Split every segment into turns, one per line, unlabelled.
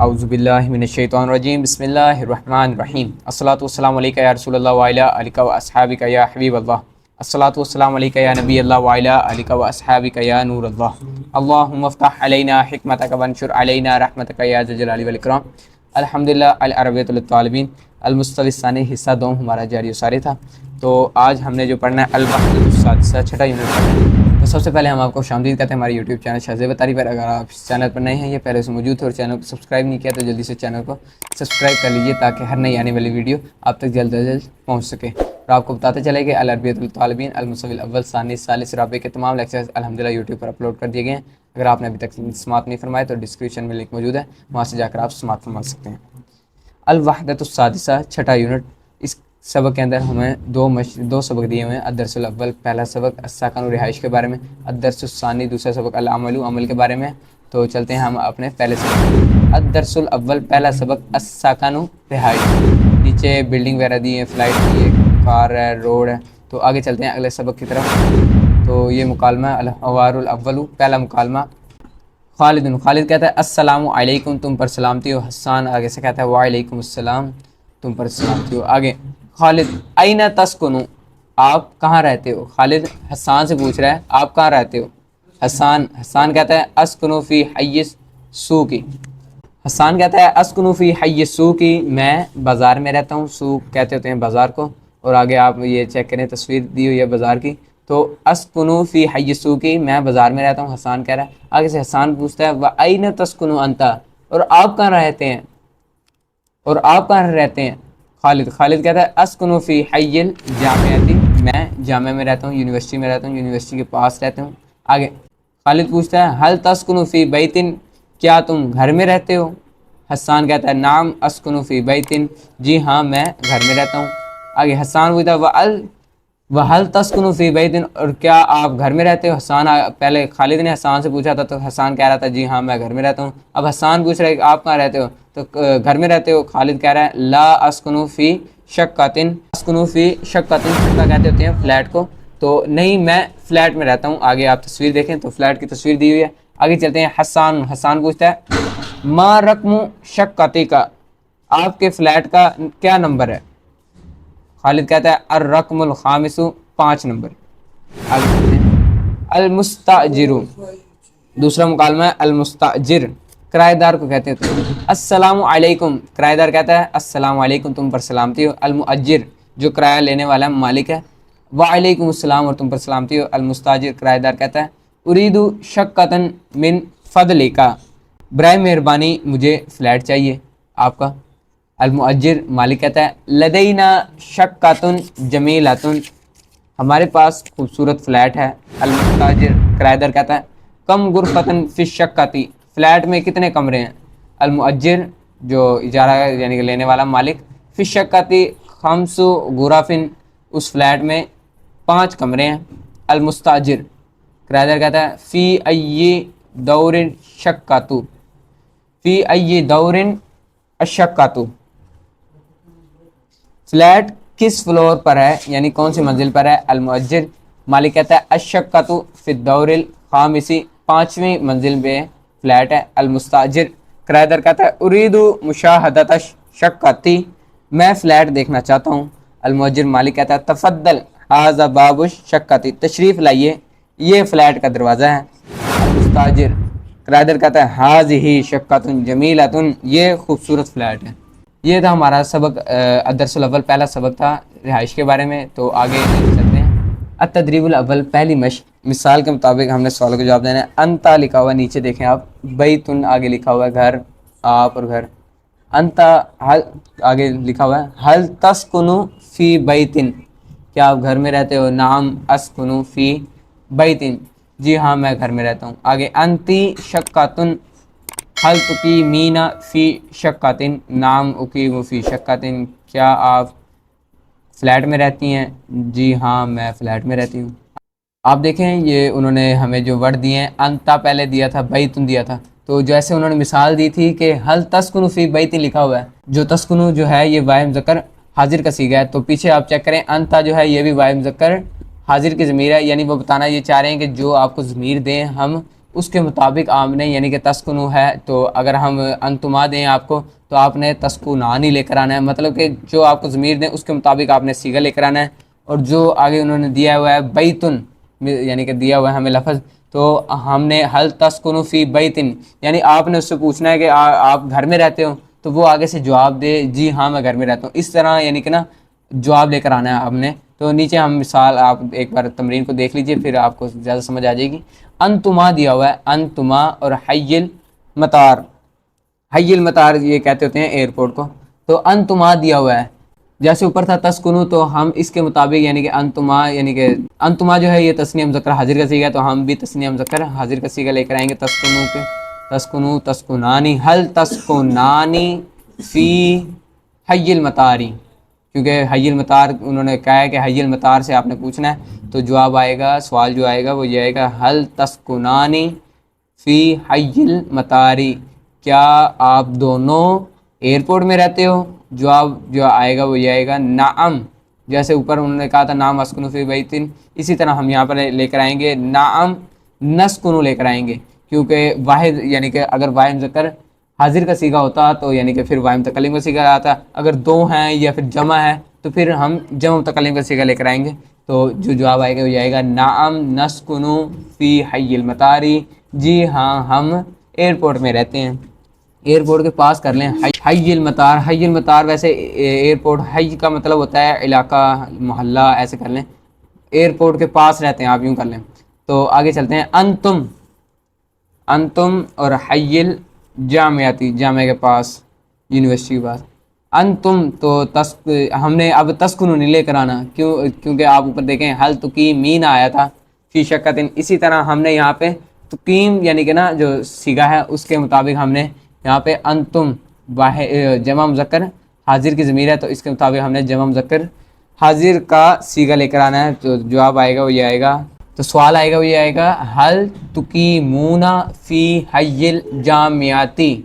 اعوذ باللہ من الشیطان الرجیم بسم اللہ الرحمن الرحیم الصلاۃ والسلام علیکہ یا رسول اللہ وعلی آلہ واصحابہ یا حبیب اللہ الصلاۃ والسلام علیکہ یا نبی اللہ وعلی آلہ واصحابہ یا نور اللہ اللہم افتح علینا حکمتک وانشر علینا رحمتک یا ذا الجلال والاکرام۔ الحمدللہ العربیۃ للطالبین المستوی الثانی حصہ دوم ہمارا جاری و ساری تھا۔ تو آج ہم نے جو پڑھنا ہے الوحدۃ السادسہ چھٹا یونٹ پڑھنا ہے۔ تو سب سے پہلے ہم آپ کو خوشامدید کہتے ہیں ہمارے یوٹیوب چینل شہزیب تاری پر۔ اگر آپ اس چینل پر نئے ہیں یا پہلے سے موجود تھے اور چینل کو سبسکرائب نہیں کیا تو جلدی سے چینل کو سبسکرائب کر لیجیے تاکہ ہر نئی آنے والی ویڈیو آپ تک جلد از جلد پہنچ سکے۔ اور آپ کو بتاتے چلے کہ العربیۃ للطالبین المستوی الاول ثانی ثالث رابع کے تمام لیکچرز الحمدللہ یوٹیوب پر اپلوڈ کر دیے گئے ہیں۔ اگر آپ نے ابھی تک سماعت نہیں فرمائے تو ڈسکرپشن میں لنک موجود ہے، وہاں سے جا کر آپ سماعت فرما سکتے ہیں۔ الوحدۃ السادسہ چھٹا یونٹ، اس سبق کے اندر ہمیں دو سبق دیے ہوئے ہیں۔ الدرس الاول پہلا سبق السکن و رہائش کے بارے میں، الدرس الثانی دوسرا سبق العمل عمل کے بارے میں۔ تو چلتے ہیں ہم اپنے پہلے سبق۔ الدرس الاول پہلا سبق السکن و رہائش۔ نیچے بلڈنگ وغیرہ دی ہے، فلائٹ دی ہے، کار ہے، روڈ ہے۔ تو آگے چلتے ہیں اگلے سبق کی طرف۔ تو یہ مکالمہ الحوار الاول، پہلا مکالمہ۔ خالد کہتا ہے السلام علیکم، تم پر سلامتی ہو۔ حسان آگے سے کہتا ہے وعلیکم السلام، تم پر سلامتی ہو۔ آگے خالد این تسکنو، آپ کہاں رہتے ہو؟ خالد حسان سے پوچھ رہا ہے آپ کہاں رہتے ہو؟ حسان کہتا ہے اسکنو فی حی سوقی۔ حسان کہتا ہے اسکنو فی حی سوقی، میں بازار میں رہتا ہوں۔ سوق کہتے ہوتے ہیں بازار کو۔ اور آگے آپ یہ چیک کریں، تصویر دی ہوئی ہے بازار کی۔ تو اسکنو فی حی سوقی، میں بازار میں رہتا ہوں، حسان کہہ رہا ہے۔ آگے سے حسان پوچھتا ہے وَأَيْنَ تَسْكُنُ أَنْتَ، اور آپ کہاں رہتے ہیں؟ اور آپ کہاں رہتے ہیں؟ خالد کہتا ہے اسکنو فی حی الجامعۃ، میں جامعہ میں رہتا ہوں، یونیورسٹی میں رہتا ہوں، یونیورسٹی کے پاس رہتا ہوں۔ آگے خالد پوچھتا ہے حل تسکنو فی بیت، کیا تم گھر میں رہتے ہو؟ حسان کہتا ہے نعم اسکنو فی بیت، جی ہاں میں گھر میں رہتا ہوں۔ آگے حسان پوچھتا ہے وحل تسکنو فی بیت، اور کیا آپ گھر میں رہتے ہو؟ پہلے خالد نے حسان سے پوچھا تھا تو حسان کہہ رہا تھا جی ہاں میں گھر میں رہتا ہوں۔ اب حسان پوچھ رہا ہے کہ آپ کہاں رہتے ہو؟ تو گھر میں رہتے ہو۔ خالد کہہ رہا ہے لا اسکنو فی شقۃ، اسکنو فی شقۃ، شقہ کہتے ہوتے ہیں فلیٹ کو، تو نہیں میں فلیٹ میں رہتا ہوں۔ آگے آپ تصویر دیکھیں تو فلیٹ کی تصویر دی ہوئی ہے۔ آگے چلتے ہیں حسان پوچھتا ہے ما رقم شقتی کا، آپ کے فلیٹ کا کیا نمبر ہے؟ خالد کہتا ہے الرقم الخامس، 5 نمبر۔ آگے چلتے ہیں المستاجر، دوسرا مکالمہ ہے المستاجر، کرایہ دار کو کہتے ہیں۔ السلام علیکم، کرایہ دار کہتا ہے السلام علیکم، تم پر سلامتی ہو۔ المؤجر، جو کرایہ لینے والا مالک ہے، وعلیکم السلام، اور تم پر سلامتی ہو۔ المستاجر، کرایہ دار کہتا ہے اريد شقۃ من فضلک، برائے مہربانی مجھے فلیٹ چاہیے آپ کا۔ المؤجر، مالک کہتا ہے لدینا شقۃ جمیلۃ، ہمارے پاس خوبصورت فلیٹ ہے۔ المستاجر، کرایہ دار کہتا ہے کم غرفۃ فی الشقۃ، فلیٹ میں کتنے کمرے ہیں؟ المؤجر، جو اجارہ یعنی کہ لینے والا مالک، فی الشقۃ 5 غرف، اس فلیٹ میں 5 کمرے ہیں۔ المستاجر، کرایہ دار کہتا ہے فی ای دور شقۃ، فی ای دور الشقۃ، فلیٹ کس فلور پر ہے یعنی کون سی منزل پر ہے؟ المؤجر، مالک کہتا ہے الشقۃ فی الدور الخامس، 5ویں منزل پہ فلیٹ ہے۔ المستاجر، کرایہ دار کہتا ہے اريد مشاہدۃ شقتی، میں فلیٹ دیکھنا چاہتا ہوں۔ المؤجر، مالک کہتا ہے تفضل ھذا باب الشقۃ، تشریف لائیے یہ فلیٹ کا دروازہ ہے۔ المستاجر، کرایہ دار کہتا ہے ھذہ شقۃ جمیلۃ، یہ خوبصورت فلیٹ ہے۔ یہ تھا ہمارا سبق الدرس الاول، پہلا سبق تھا رہائش کے بارے میں۔ تو آگے چلتے ہیں التدریب الاول، پہلی مشق۔ مثال کے مطابق ہم نے سوالوں کا جواب دینا ہے۔ انتا لکھا ہوا ہے نیچے دیکھیں آپ، بیتن آگے لکھا ہوا ہے گھر، آپ اور گھر۔ انتا حل آگے لکھا ہوا ہے حل تسکنو فی بیتن، کیا آپ گھر میں رہتے ہو؟ نعم اسکنو فی بیتن، جی ہاں میں گھر میں رہتا ہوں۔ آگے انتی شقۃ حل تقیمین فی شقۃ، نعم اقیم فی شقۃ، کیا آپ فلیٹ میں رہتی ہیں؟ جی ہاں میں فلیٹ میں رہتی ہوں۔ آپ دیکھیں یہ انہوں نے ہمیں جو ورڈ دیے ہیں، انتا پہلے دیا تھا، بیتن دیا تھا، تو جیسے انہوں نے مثال دی تھی کہ حل تسکنو فی بیتن لکھا ہوا ہے، جو تسکنو جو ہے یہ واحد مذکر حاضر کا صیغہ ہے، تو پیچھے آپ چیک کریں انتا جو ہے یہ بھی واحد مذکر حاضر کی ضمیر ہے، یعنی وہ بتانا یہ چاہ رہے ہیں کہ جو آپ کو ضمیر دیں ہم اس کے مطابق آپ نے یعنی کہ تسکنو ہے تو اگر ہم انتما دیں آپ کو تو آپ نے تسکنانی لے کر آنا ہے، مطلب کہ جو آپ کو ضمیر دیں اس کے مطابق آپ نے صیغہ لے کر آنا ہے۔ اور جو آگے انہوں نے دیا ہوا ہے بیتن یعنی کہ دیا ہوا ہے ہمیں لفظ، تو ہم نے حل تسکنو فی بیتن یعنی آپ نے اس سے پوچھنا ہے کہ آپ گھر میں رہتے ہو، تو وہ آگے سے جواب دے جی ہاں میں گھر میں رہتا ہوں، اس طرح یعنی کہ نا جواب لے کر آنا ہے ہم نے۔ تو نیچے ہم مثال آپ ایک بار تمرین کو دیکھ لیجئے پھر آپ کو زیادہ سمجھ آ جائے گی۔ انتما دیا ہوا ہے، انتما اور حی المطار، حی المطار یہ کہتے ہوتے ہیں ایئرپورٹ کو، تو انتما دیا ہوا ہے، جیسے اوپر تھا تسکنو تو ہم اس کے مطابق یعنی کہ انتما یعنی کہ انتما جو ہے یہ تسنیہ مذکر حاضر کا صیغہ ہے، تو ہم بھی تسنیہ مذکر حاضر کا صیغہ لے کر آئیں گے تسکنو کے، تسکنو تسکنانی، حل تسکنانی فی حی المطاری، کیونکہ حی المطار انہوں نے کہا ہے کہ حی المطار سے آپ نے پوچھنا ہے، تو جواب آئے گا، سوال جو آئے گا وہ یہ آئے گا حل تسکنانی فی حی المطاری، کیا آپ دونوں ایئرپورٹ میں رہتے ہو؟ جواب جو آئے گا وہ یہ آئے گا نعم، جیسے اوپر انہوں نے کہا تھا نام اسکنو فی بیتن، اسی طرح ہم یہاں پر لے کر آئیں گے نعم نسکنو لے کر آئیں گے، کیونکہ واحد یعنی کہ اگر واحد مذکر حاضر کا صیغہ ہوتا تو یعنی کہ پھر واحد متکلم کا صیغہ آتا، اگر دو ہیں یا پھر جمع ہے تو پھر ہم جمع متکلم کا صیغہ لے کر آئیں گے، تو جو جواب آئے گا وہ آئے گا نعم نسکنو فی حی المطاری، جی ہاں ہم ایئرپورٹ میں رہتے ہیں۔ ایئرپورٹ کے پاس کر لیں حی المطار، حی المطار ویسے ایئرپورٹ حی کا مطلب ہوتا ہے علاقہ محلہ، ایسے کر لیں ایئرپورٹ کے پاس رہتے ہیں آپ یوں کر لیں۔ تو آگے چلتے ہیں انتم، انتم اور حی الجامعاتی، جامعہ کے پاس یونیورسٹی کے پاس، انتم تو ہم نے اب تسکنو نہیں لے کر آنا، کیونکہ آپ اوپر دیکھیں حل تقیمین آیا تھا فی شکتن، اسی طرح ہم نے یہاں پہ تقیم یعنی کہ نا جو صیغہ ہے اس کے مطابق ہم نے یہاں پہ انتم جمع مذکر حاضر کی ضمیر ہے تو اس کے مطابق ہم نے جمع مذکر حاضر کا صیغہ لے کر آنا ہے، تو جواب آئے گا وہ یہ آئے گا، تو سوال آئے گا وہ یہ آئے گا حل تقیمون فی حی الجامعاتی،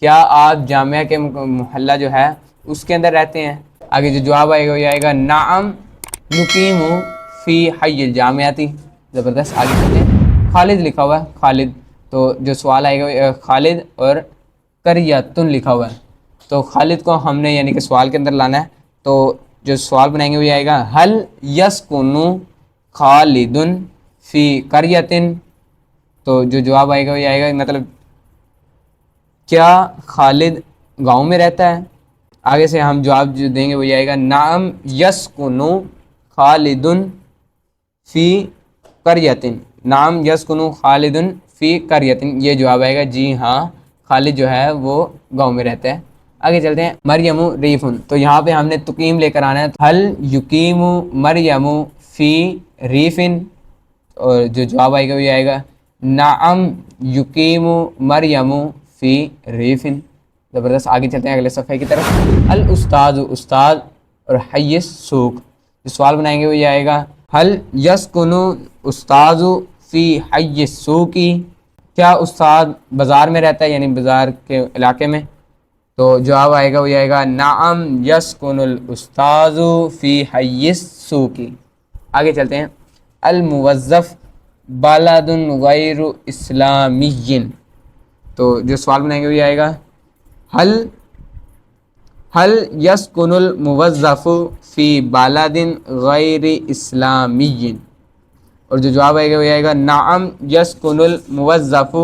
کیا آپ جامعہ کے محلہ جو ہے اس کے اندر رہتے ہیں؟ آگے جو جواب آئے گا وہ یہ آئے گا نعم نقیم فی حی الجامعاتی، زبردست۔ آگے چلتے ہیں، خالد لکھا ہوا ہے، خالد، تو جو سوال آئے گا خالد اور قریۃن لکھا ہوا ہے، تو خالد کو ہم نے یعنی کہ سوال کے اندر لانا ہے، تو جو سوال بنائیں گے وہ یہ آئے گا حل یسکن خالد فی قریۃ، تو جو جواب آئے گا وہ یہ آئے گا مطلب کیا خالد گاؤں میں رہتا ہے؟ آگے سے ہم جواب جو دیں گے وہ یہ آئے گا نعم یسکن خالد فی قریۃ، نعم یسکن خالد فی قریۃ، یہ جواب آئے گا جی ہاں خالد جو ہے وہ گاؤں میں رہتا ہے۔ آگے چلتے ہیں، مریم ریفن، تو یہاں پہ ہم نے تقیم لے کر آنا ہے، حل یقیم مریم فی ریفن، اور جو جواب آئے گا وہ یہ آئے گا نعم یقیم مریم فی ریفن، زبردست۔ آگے چلتے ہیں اگلے صفحے کی طرف، الاستاذ استاد اور حی السوق، جو سوال بنائیں گے وہ یہ آئے گا حل یسکن استاذ فی حی السوق، کیا استاد بازار میں رہتا ہے یعنی بازار کے علاقے میں؟ تو جواب آئے گا وہ یہ آئے گا نعم یسکن الاستاذ فی حی السوق۔ آگے چلتے ہیں، الموظف بلد غیر اسلامی، تو جو سوال بنائیں گے وہ یہ آئے گا حل یسکن الموظف فی بلد غیر اسلامی، اور جو جواب آئے گا وہ یہ آئے گا نعم یسکن الموظف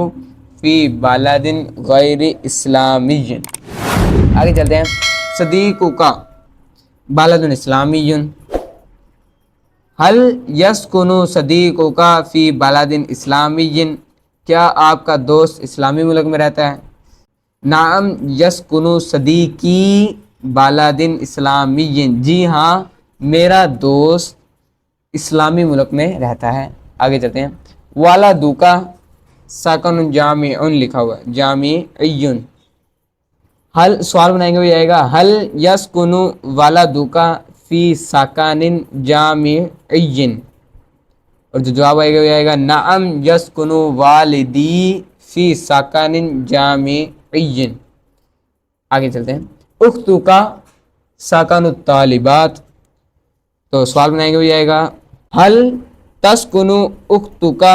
فی بلد غیر اسلامی۔ آگے چلتے ہیں، صدیق کا بلد اسلامی، حل یسکن صدیق کا فی بلد اسلامی، کیا آپ کا دوست اسلامی ملک میں رہتا ہے؟ نعم یسکن صدیقی بلد اسلامی، جی ہاں میرا دوست اسلامی ملک میں رہتا ہے۔ آگے چلتے ہیں، والدو کا ساکن جامع لکھا ہوا ہے، جامع، حل سوال بنائیں گے وہ یہ آئے گا حل یسکن والدو کا فی ساکن جامع، اور جو جواب آئے گا وہ آئے گا نعم یسکن والدی فی ساکن جامع۔ آگے چلتے ہیں، اختو کا ساکن الطالبات، تو سوال بنائیں گے وہ یہ آئے گا حل تسکن اختو کا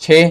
6